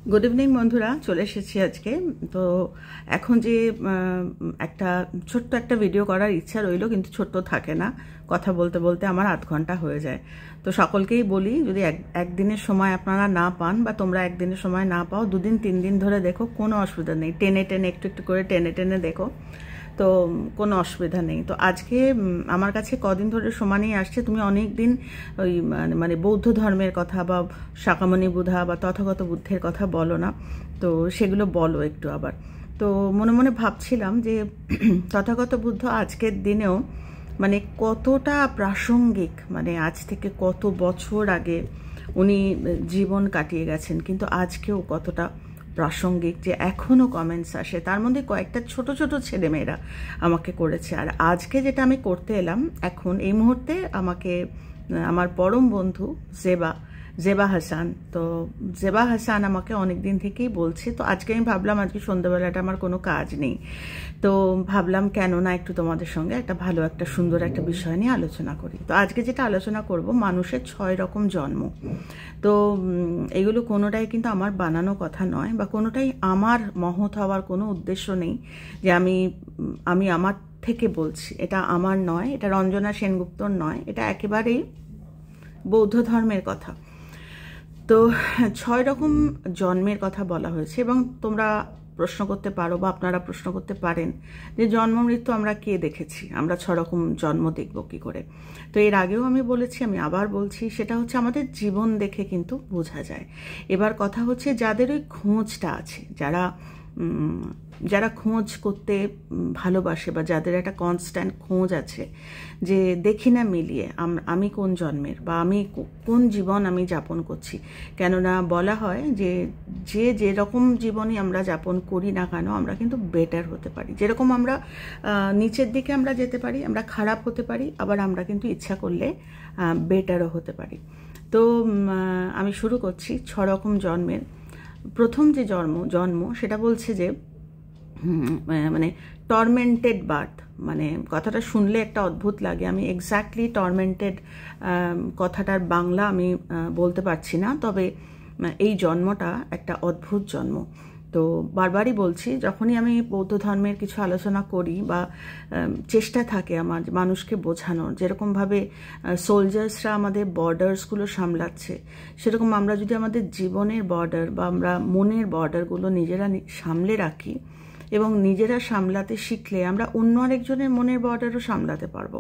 Good evening বন্ধুরা, চলে এসেছি আজকে। তো এখন যে একটা ছোট্ট একটা ভিডিও করার ইচ্ছা রইল, কিন্তু ছোট্ট থাকে না, কথা বলতে বলতে আমার আধ ঘন্টা হয়ে যায়। তো সকলকেই বলি, যদি একদিনের সময় আপনারা না পান বা তোমরা একদিনের সময় না পাও, 2 দিন 3 দিন ধরে দেখো, কোনো অসুবিধা নেই। টেনে টেনে একটু একটু করে টেনে টেনে দেখো, তো কোনো অসুবিধা নেই। তো আজকে আমার কাছে কদিন ধরে সমানেই আসছে, তুমি অনেক দিন ওই মানে বৌদ্ধ ধর্মের কথা বা শাকামণি বুধা বা তথাগত বুদ্ধের কথা বলো না, তো সেগুলো বলো একটু আবার। তো মনে মনে ভাবছিলাম যে তথাগত বুদ্ধ আজকের দিনেও মানে কতটা প্রাসঙ্গিক, মানে আজ থেকে কত বছর আগে উনি জীবন কাটিয়ে গেছেন, কিন্তু আজকেও কতটা প্রাসঙ্গিক যে এখনও কমেন্টস আসে। তার মধ্যে কয়েকটা ছোট ছোট ছেলেমেয়েরা আমাকে করেছে। আর আজকে যেটা আমি করতে এলাম এখন এই মুহূর্তে, আমাকে আমার পরম বন্ধু জেবা হাসান, তো জেবা হাসান আমাকে অনেক দিন থেকেই বলছে। তো আজকে আমি ভাবলাম আজকে সন্ধ্যাবেলাটা আমার কোনো কাজ নেই, তো ভাবলাম কেন না একটু তোমাদের সঙ্গে একটা ভালো একটা সুন্দর একটা বিষয় নিয়ে আলোচনা করি। তো আজকে যেটা আলোচনা করব, মানুষের 6 রকম জন্ম। তো এগুলো কোনোটাই কিন্তু আমার বানানো কথা নয়, বা কোনোটাই আমার মহৎ হওয়ার কোনো উদ্দেশ্য নেই যে আমি আমার থেকে বলছি। এটা আমার নয়, এটা রঞ্জনা সেনগুপ্তর নয়, এটা একেবারেই বৌদ্ধ ধর্মের কথা। তো 6 রকম জন্মের কথা বলা হয়েছে, এবং তোমরা প্রশ্ন করতে পারো বা আপনারা প্রশ্ন করতে পারেন যে জন্ম মৃত্যু আমরা কে দেখেছি, আমরা 6 রকম জন্ম দেখব কি করে। তো এর আগেও আমি বলেছি, আমি আবার বলছি, সেটা হচ্ছে আমাদের জীবন দেখে কিন্তু বোঝা যায়। এবার কথা হচ্ছে যাদের ওই খোঁজটা আছে, যারা খোঁজ করতে ভালোবাসে, বা যাদের একটা কনস্ট্যান্ট খোঁজ আছে যে দেখি না মিলিয়ে আমি কোন জন্মের, বা আমি কোন জীবন আমি যাপন করছি। কেননা বলা হয় যে যেরকম জীবনই আমরা যাপন করি না কেন, আমরা কিন্তু বেটার হতে পারি। যেরকম আমরা নিচের দিকে আমরা যেতে পারি, আমরা খারাপ হতে পারি, আবার আমরা কিন্তু ইচ্ছা করলে বেটারও হতে পারি। তো আমি শুরু করছি 6 রকম জন্মের। প্রথম যে জন্ম সেটা বলছে যে মানে টর্মেন্টেড বার্থ। মানে কথাটা শুনলে একটা অদ্ভুত লাগে, আমি এক্স্যাক্টলি টর্মেন্টেড কথাটার বাংলা আমি বলতে পারছি না, তবে এই জন্মটা একটা অদ্ভুত জন্ম। তো বারবারই বলছি, যখনই আমি বৌদ্ধ ধর্মের কিছু আলোচনা করি বা চেষ্টা থাকে আমার মানুষকে বোঝানোর, যেরকমভাবে সোলজার্সরা আমাদের বর্ডার্সগুলো সামলাচ্ছে, সেরকম আমরা যদি আমাদের জীবনের বর্ডার বা আমরা মনের বর্ডারগুলো নিজেরা সামলে রাখি এবং নিজেরা সামলাতে শিখলে আমরা অন্য আরেকজনের মনের বর্ডারও সামলাতে পারবো।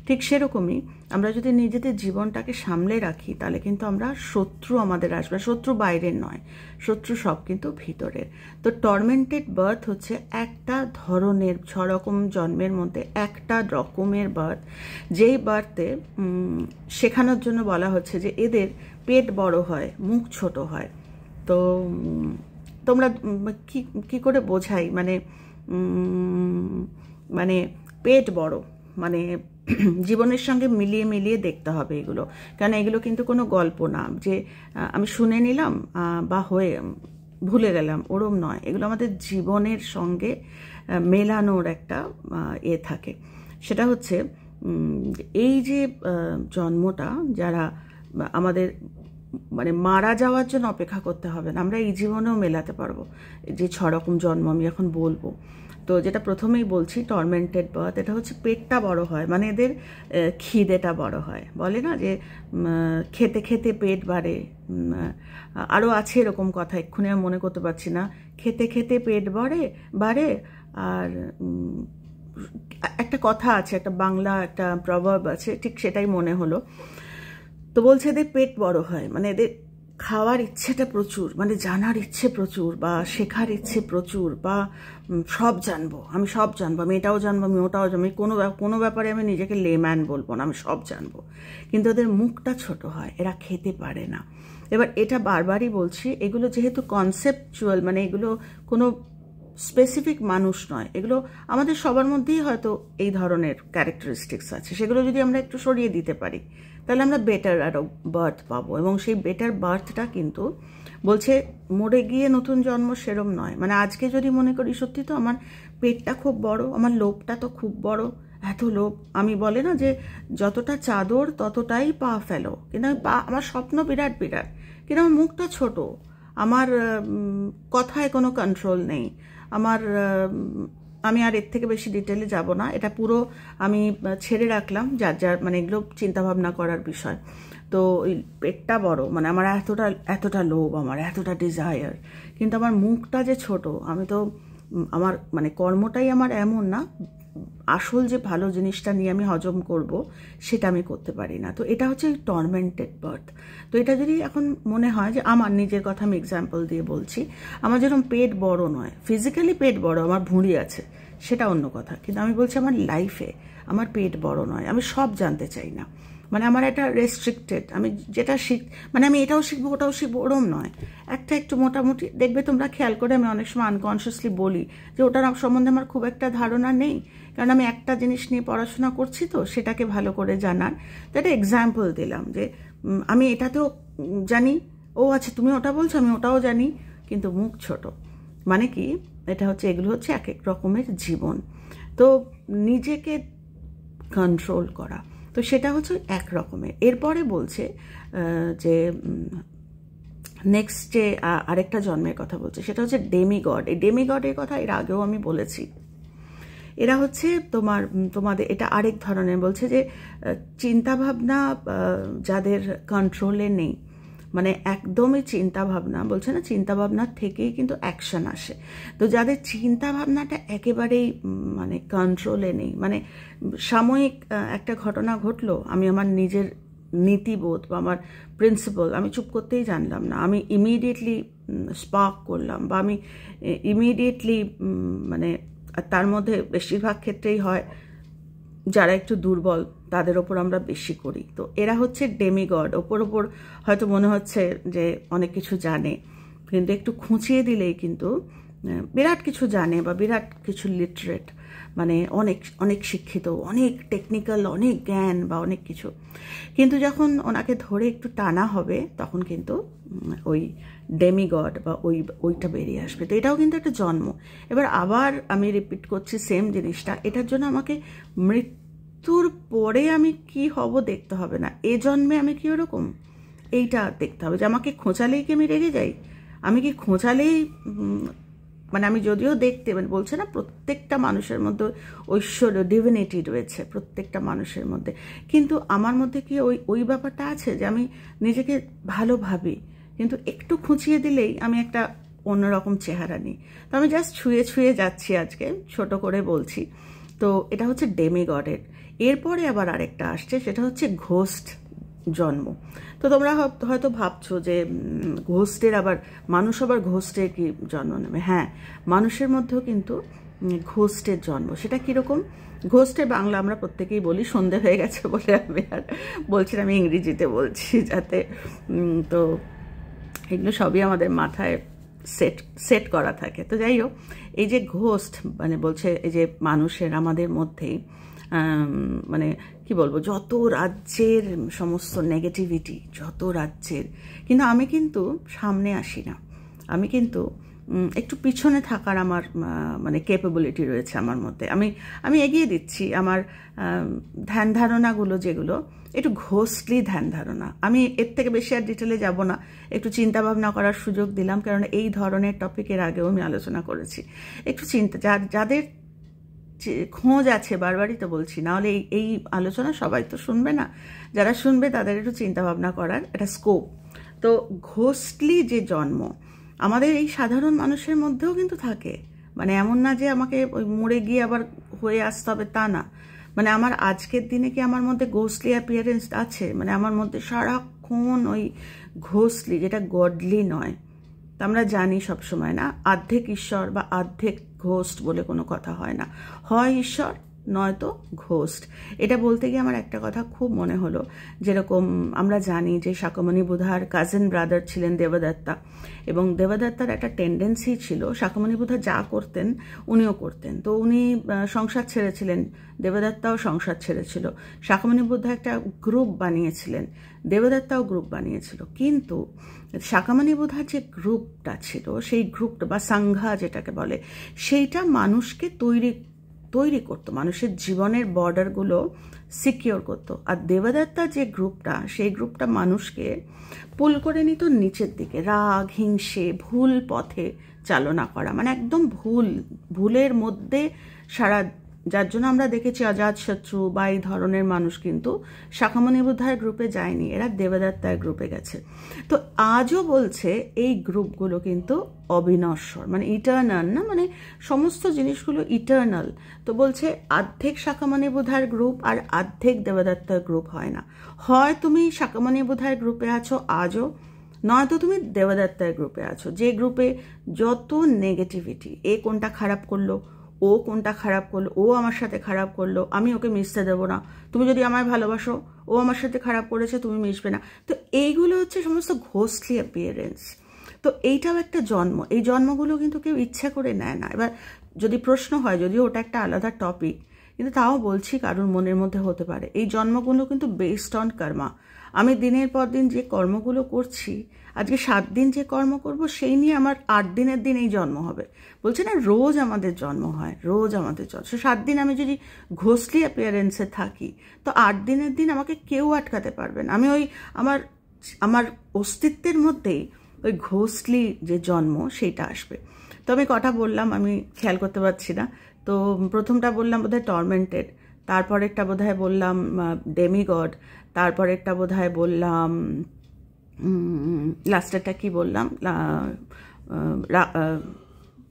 ঠিক সেরকমই আমরা যদি নিজেদের জীবনটাকে সামলে রাখি, তাহলে কিন্তু আমরা শত্রু আমাদের আসবে, শত্রু বাইরের নয়, শত্রু সব কিন্তু ভিতরের। তো টর্মেন্টেড বার্থ হচ্ছে একটা ধরনের 6 রকম জন্মের মধ্যে একটা রকমের বার্থ, যেই বার্থে শেখানোর জন্য বলা হচ্ছে যে এদের পেট বড় হয়, মুখ ছোট হয়। তো তোমরা কি করে বোঝাই, মানে মানে পেট বড়, মানে জীবনের সঙ্গে মিলিয়ে মিলিয়ে দেখতে হবে এগুলো। কারণ এগুলো কিন্তু কোনো গল্প না যে আমি শুনে নিলাম বা হয়ে ভুলে গেলাম, ওরম নয়। এগুলো আমাদের জীবনের সঙ্গে মেলানোর একটা থাকে। সেটা হচ্ছে এই যে জন্মটা, যারা আমাদের মানে মারা যাওয়ার জন্য অপেক্ষা করতে হবে না, আমরা এই জীবনেও মেলাতে পারবো যে 6 রকম জন্ম আমি এখন বলবো। তো যেটা প্রথমেই বলছি টর্মেন্টেড বার্থ, এটা হচ্ছে পেটটা বড় হয়, মানে এদের খিদেটা বড় হয়। বলে না যে খেতে খেতে পেট বাড়ে, আরও আছে এরকম কথা, এক্ষুনি আমি মনে করতে পারছি না। খেতে খেতে পেট বাড়ে। আর একটা কথা আছে, একটা বাংলা একটা প্রভাব আছে, ঠিক সেটাই মনে হলো। তো বলছে এদের পেট বড় হয়, মানে এদের খাওয়ার ইচ্ছেটা প্রচুর, মানে জানার ইচ্ছে প্রচুর, বা শেখার ইচ্ছে প্রচুর, বা সব জানবো, আমি সব জানবো, আমি এটাও জানবো, আমি ওটাও জানবো, আমি কোনো ব্যাপারে আমি নিজেকে লেম্যান বলবো না, আমি সব জানবো। কিন্তু ওদের মুখটা ছোট হয়, এরা খেতে পারে না। এবার এটা বারবারই বলছি, এগুলো যেহেতু কনসেপচুয়াল, মানে এগুলো কোনো স্পেসিফিক মানুষ নয়, এগুলো আমাদের সবার মধ্যেই হয়তো এই ধরনের ক্যারেক্টারিস্টিক্স আছে। সেগুলো যদি আমরা একটু সরিয়ে দিতে পারি, তাহলে আমরা বেটার আরও বার্থ পাবো। এবং সেই বেটার বার্থটা কিন্তু বলছে মরে গিয়ে নতুন জন্ম, সেরম নয়। মানে আজকে যদি মনে করি সত্যি তো আমার পেটটা খুব বড়, আমার লোভটা তো খুব বড়, এত লোভ, আমি বলে না যে যতটা চাদর ততটাই পা ফেলো, কিন্তু আমি আমার স্বপ্ন বিরাট বিরাট, কিন্তু আমার মুখটা ছোট, আমার কথায় কোনো কন্ট্রোল নেই। আমি আর এর থেকে বেশি ডিটেলে যাব না, এটা পুরো আমি ছেড়ে রাখলাম যার যার মানে এগুলো চিন্তাভাবনা করার বিষয়। তো ওই পেটটা বড়, মানে আমার এতটা লোভ, আমার এতটা ডিজায়ার, কিন্তু আমার মুখটা যে ছোট। আমি তো আমার মানে কর্মটাই আমার এমন না, আসল যে ভালো জিনিসটা নিয়ে আমি হজম করব সেটা আমি করতে পারি না। তো এটা হচ্ছে টর্মেন্টেড বার্থ। তো এটা যদি এখন মনে হয় যে আমার নিজের কথা আমি এক্সাম্পল দিয়ে বলছি, আমার যেরকম পেট বড় নয়, ফিজিক্যালি পেট বড়, আমার ভুঁড়ি আছে, সেটা অন্য কথা, কিন্তু আমি বলছি আমার লাইফে আমার পেট বড় নয়। আমি সব জানতে চাই না, মানে আমার এটা রেস্ট্রিক্টেড। আমি যেটা মানে আমি এটাও শিখবো ওটাও শিখবো ওরম নয়, একটা একটু মোটামুটি। দেখবে তোমরা খেয়াল করে আমি অনেক সময় আনকনসিয়াসলি বলি যে ওটার সম্বন্ধে আমার খুব একটা ধারণা নেই, কারণ আমি একটা জিনিস নিয়ে পড়াশোনা করছি, তো সেটাকে ভালো করে জানার। তো একটা এক্সাম্পল দিলাম যে আমি এটাতেও জানি, ও আচ্ছা তুমি ওটা বলছো, আমি ওটাও জানি, কিন্তু মুখ ছোট। মানে কি, এটা হচ্ছে এগুলো হচ্ছে এক এক রকমের জীবন। তো নিজেকে কন্ট্রোল করা, তো সেটা হচ্ছে এক রকমের। এরপরে বলছে যে নেক্সট যে আরেকটা জন্মের কথা বলছে, সেটা হচ্ছে ডেমিগড। এই ডেমিগডের কথা এর আগেও আমি বলেছি। এরা হচ্ছে তোমাদের এটা আরেক ধরনের। বলছে যে চিন্তাভাবনা যাদের কন্ট্রোলে নেই, মানে একদমই চিন্তাভাবনা, বলছে না চিন্তাভাবনার থেকেই কিন্তু অ্যাকশন আসে। তো যাদের চিন্তাভাবনাটা একেবারেই মানে কন্ট্রোলে নেই, মানে সাময়িক একটা ঘটনা ঘটলো, আমি আমার নিজের নীতিবোধ বা আমার প্রিন্সিপাল আমি চুপ করতেই জানলাম না, আমি ইমিডিয়েটলি স্পার্ক করলাম, বা আমি ইমিডিয়েটলি মানে তার মধ্যে বেশিরভাগ ক্ষেত্রেই হয় যারা একটু দুর্বল তাদের ওপর আমরা বেশি করি। তো এরা হচ্ছে ডেমিগড। ওপর হয়তো মনে হচ্ছে যে অনেক কিছু জানে, কিন্তু একটু খুঁচিয়ে দিলেই কিন্তু বিরাট কিছু জানে, বা বিরাট কিছু লিটারেট, মানে অনেক অনেক শিক্ষিত, অনেক টেকনিক্যাল, অনেক জ্ঞান বা অনেক কিছু। কিন্তু যখন ওনাকে ধরে একটু টানা হবে তখন কিন্তু ওই ডেমিগড বা ওইটা বেরিয়ে আসবে। তো এটাও কিন্তু একটা জন্ম। এবার আবার আমি রিপিট করছি সেম জিনিসটা, এটার জন্য আমাকে মৃত্যুর পরে আমি কি হব দেখতে হবে না, এ জন্মে আমি কি ওরকম এইটা দেখতে হবে। যে আমাকে খোঁচালেই কি আমি রেগে যাই, আমি কি খোঁচালেই মানে আমি যদিও দেখতে মানে বলছে না প্রত্যেকটা মানুষের মধ্যে ঐশ্বর্য ডিভিনিটি রয়েছে প্রত্যেকটা মানুষের মধ্যে, কিন্তু আমার মধ্যে কি ওই ব্যাপারটা আছে যে আমি নিজেকে ভালো ভাবি, কিন্তু একটু খুঁচিয়ে দিলেই আমি একটা অন্যরকম চেহারা নিই। তো আমি জাস্ট ছুঁয়ে যাচ্ছি, আজকে ছোট করে বলছি। তো এটা হচ্ছে ডেমিগডের। এরপরে আবার আরেকটা আসছে, সেটা হচ্ছে ঘোস্ট জন্ম। তো তোমরা হয়তো ভাবছো যে মানুষ আবার ঘোস্টের কি জন্ম নেবে? হ্যাঁ, মানুষের মধ্যেও কিন্তু ঘোস্টের জন্ম। সেটা কীরকম? ঘোস্টের বাংলা আমরা প্রত্যেকেই বলি, সন্ধে হয়ে গেছে বলে আমি আর বলছি না, আমি ইংরেজিতে বলছি যাতে তো এগুলো সবই আমাদের মাথায় সেট করা থাকে। তো যাই হোক, এই যে ঘোস্ট মানে বলছে এই যে মানুষের আমাদের মধ্যেই মানে কি বলবো, যত রাজ্যের সমস্ত নেগেটিভিটি, যত রাজ্যের, কিন্তু আমি কিন্তু সামনে আসি না, আমি কিন্তু একটু পিছনে থাকার আমার মানে ক্যাপাবিলিটি রয়েছে আমার মধ্যে। আমি এগিয়ে দিচ্ছি আমার ধ্যান ধারণাগুলো, যেগুলো একটু ঘোস্টলি ধ্যান ধারণা। আমি এর থেকে বেশি আর ডিটেলে যাব না, একটু চিন্তা ভাবনা করার সুযোগ দিলাম, কারণ এই ধরনের টপিকের আগেও আমি আলোচনা করেছি। একটু যাদের খোঁজ আছে, বারবারই তো বলছি, নাহলে এই আলোচনা সবাই তো শুনবে না, যারা শুনবে তাদের একটু চিন্তা ভাবনা করার একটা স্কোপ। তো ঘোস্টলি যে জন্ম আমাদের এই সাধারণ মানুষের মধ্যেও কিন্তু থাকে, মানে এমন না যে আমাকে ওই মরে গিয়ে আবার হয়ে আসতে হবে তা না, মানে আমার আজকের দিনে কি আমার মধ্যে ঘোস্টলি অ্যাপিয়ারেন্স আছে, মানে আমার মধ্যে সারাক্ষণ ওই ঘোস্টলি, যেটা গডলি নয়। তা আমরা জানি সবসময় না, অর্ধেক ঈশ্বর বা অর্ধেক ঘোস্ট বলে কোনো কথা হয় না, হয় ঈশ্বর নয়তো ঘোস্ট। এটা বলতে গিয়ে আমার একটা কথা খুব মনে হলো, যেরকম আমরা জানি যে শাকমণি বুধার কাজিন ব্রাদার ছিলেন দেবদত্তা, এবং দেবদত্তার একটা টেন্ডেন্সি ছিল শাকমণি বুধা যা করতেন উনিও করতেন। তো উনি সংসার ছেড়েছিলেন, দেবদত্তাও সংসার ছেড়েছিল, শাকমণি বুধা একটা গ্রুপ বানিয়েছিলেন, দেবদত্তাও গ্রুপ বানিয়েছিল। কিন্তু শাকমণি বুধার যে গ্রুপটা ছিল, সেই গ্রুপটা বা সংঘা যেটাকে বলে, সেইটা মানুষকে তৈরি করতো, মানুষের জীবনের বর্ডারগুলো সিকিওর করতো। আর দেবদত্তা যে গ্রুপটা, সেই গ্রুপটা মানুষকে পুল করে নিত নিচের দিকে, রাগ, হিংসে, ভুল পথে চালনা করা, মানে একদম ভুলের মধ্যে সারা, যার জন্য আমরা দেখেছি অজাতশত্রু বা এই ধরনের মানুষ কিন্তু শাখামণি বুদ্ধার গ্রুপে যায়নি, এরা দেবদত্তার গ্রুপে গেছে। তো আজও বলছে এই গ্রুপগুলো কিন্তু অবিনশ্বর, মানে ইটার্নাল না, মানে সমস্ত জিনিসগুলো ইটার্নাল। তো বলছে অর্ধেক শাখামণি বুদ্ধার গ্রুপ আর অর্ধেক দেবদত্তার গ্রুপ হয় না। হয় তুমি শাখামণি বুদ্ধার গ্রুপে আছো আজও, নয়তো তুমি দেবদত্তার গ্রুপে আছো, যে গ্রুপে যত নেগেটিভিটি, এ কোনটা খারাপ করলো, ও কোনটা খারাপ করলো, ও আমার সাথে খারাপ করলো, আমি ওকে মিশতে দেবো না, তুমি যদি আমায় ভালোবাসো, ও আমার সাথে খারাপ করেছে, তুমি মিশবে না। তো এইগুলো হচ্ছে সমস্ত ঘোস্টলি অ্যাপিয়ারেন্স। তো এইটাও একটা জন্ম, এই জন্মগুলো কিন্তু কেউ ইচ্ছা করে নেয় না। এবার যদি প্রশ্ন হয়, যদিও ওটা একটা আলাদা টপিক, কিন্তু তাও বলছি কারোর মনের মধ্যে হতে পারে, এই জন্মগুলো কিন্তু বেসড অন কর্মা। আমি দিনের পর দিন যে কর্মগুলো করছি, আজকে 7 দিন যে কর্ম করব সেই নিয়ে আমার 8 দিনের দিন এই জন্ম হবে। বলছে না, রোজ আমাদের জন্ম হয়, রোজ আমাদের জন্ম। 7 দিন আমি যদি ঘোস্টলি অ্যাপিয়ারেন্সে থাকি, তো 8 দিনের দিন আমাকে কেউ আটকাতে পারবে না। আমি ওই আমার অস্তিত্বের মধ্যেই ওই ঘোস্টলি যে জন্ম সেইটা আসবে। তো আমি কটা বললাম আমি খেয়াল করতে পারছি না। তো প্রথমটা বললাম বোধহয় টর্মেন্টেড, তারপরেরটা বোধহয় বললাম ডেমিগড, তারপরেরটা বোধহয় বললাম লাস্টেরটা কি বললাম,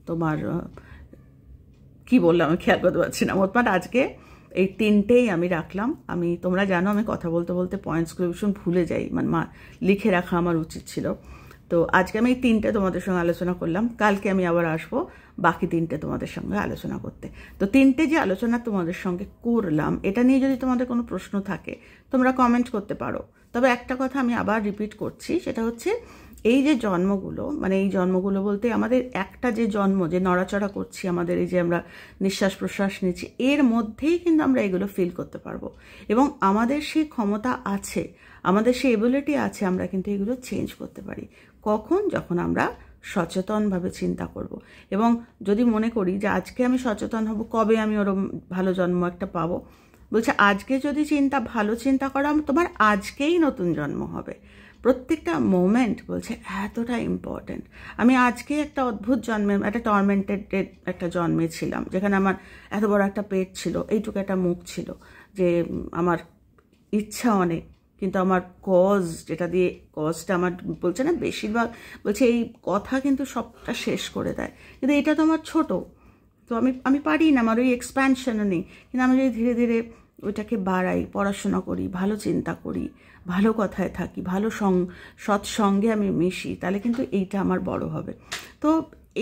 তোমার কি বললাম আমি খেয়াল করতে পারছি না। মোটমাট আজকে এই 3টেই আমি রাখলাম। আমি, তোমরা জানো আমি কথা বলতে বলতে পয়েন্টসগুলো ভীষণ ভুলে যাই, মানে লিখে রাখা আমার উচিত ছিল। তো আজকে আমি এই 3টে তোমাদের সঙ্গে আলোচনা করলাম, কালকে আমি আবার আসবো বাকি 3টে তোমাদের সঙ্গে আলোচনা করতে। তো 3টে যে আলোচনা তোমাদের সঙ্গে করলাম, এটা নিয়ে যদি তোমাদের কোনো প্রশ্ন থাকে তোমরা কমেন্ট করতে পারো। তবে একটা কথা আমি আবার রিপিট করছি, সেটা হচ্ছে এই যে জন্মগুলো, মানে এই জন্মগুলো বলতে আমাদের একটা যে জন্ম, যে নড়াচড়া করছি, আমাদের এই যে আমরা নিঃশ্বাস প্রশ্বাস নিচ্ছি, এর মধ্যেই কিন্তু আমরা এগুলো ফিল করতে পারবো। এবং আমাদের সেই ক্ষমতা আছে, আমাদের সেই এবিলিটি আছে, আমরা কিন্তু এগুলো চেঞ্জ করতে পারি। কখন? যখন আমরা সচেতনভাবে চিন্তা করব। এবং যদি মনে করি যে আজকে আমি সচেতন হব, কবে আমি ওরম ভালো জন্ম একটা পাবো, বলছে আজকে যদি ভালো চিন্তা করো, তোমার আজকেই নতুন জন্ম হবে। প্রত্যেকটা মোমেন্ট বলছে এতটা ইম্পর্টেন্ট। আমি আজকে একটা অদ্ভুত জন্মে, একটা টর্মেন্টেড একটা জন্মে ছিলাম, যেখানে আমার এত বড় একটা পেট ছিল, এইটুকু একটা মুখ ছিল, যে আমার ইচ্ছা অনেক, কিন্তু আমার যেটা দিয়ে কজটা আমার, বলছে না বেশিরভাগ, বলছে এই কথা কিন্তু সবটা শেষ করে দেয়। কিন্তু এটা তো আমার ছোট, তো আমি পারি না, আমার ওই এক্সপ্যানশনও নেই। কিন্তু আমি যদি ধীরে ধীরে ওইটাকে বাড়াই, পড়াশোনা করি, ভালো চিন্তা করি, ভালো কথায় থাকি, ভালো সৎসঙ্গে আমি মিশি, তাহলে কিন্তু এইটা আমার বড় হবে। তো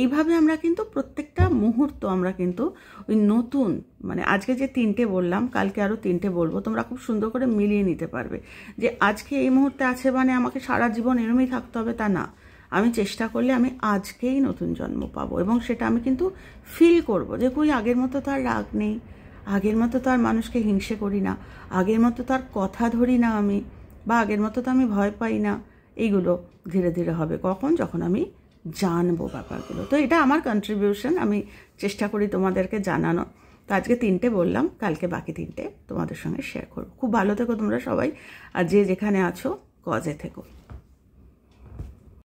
এইভাবে আমরা কিন্তু প্রত্যেকটা মুহূর্ত আমরা কিন্তু ওই নতুন, মানে আজকে যে 3টে বললাম, কালকে আরও 3টে বলবো, তোমরা খুব সুন্দর করে মিলিয়ে নিতে পারবে। যে আজকে এই মুহূর্তে আছে মানে আমাকে সারা জীবন এরমই থাকতে হবে তা না। আমি চেষ্টা করলে আমি আজকেই নতুন জন্ম পাবো, এবং সেটা আমি কিন্তু ফিল করব যে কই আগের মতো তো আর রাগ নেই, আগের মতো তো আর মানুষকে হিংসে করি না, আগের মতো তো আর কথা ধরি না আমি, বা আগের মতো তো আমি ভয় পাই না। এইগুলো ধীরে ধীরে হবে কখন? যখন আমি জানবো ব্যাপারগুলো। তো এটা আমার কন্ট্রিবিউশন, আমি চেষ্টা করি তোমাদেরকে জানানো। তো আজকে 3টে বললাম, কালকে বাকি 3টে তোমাদের সঙ্গে শেয়ার করবো। খুব ভালো থেকো তোমরা সবাই, আর যে যেখানে আছো কজে থেকো।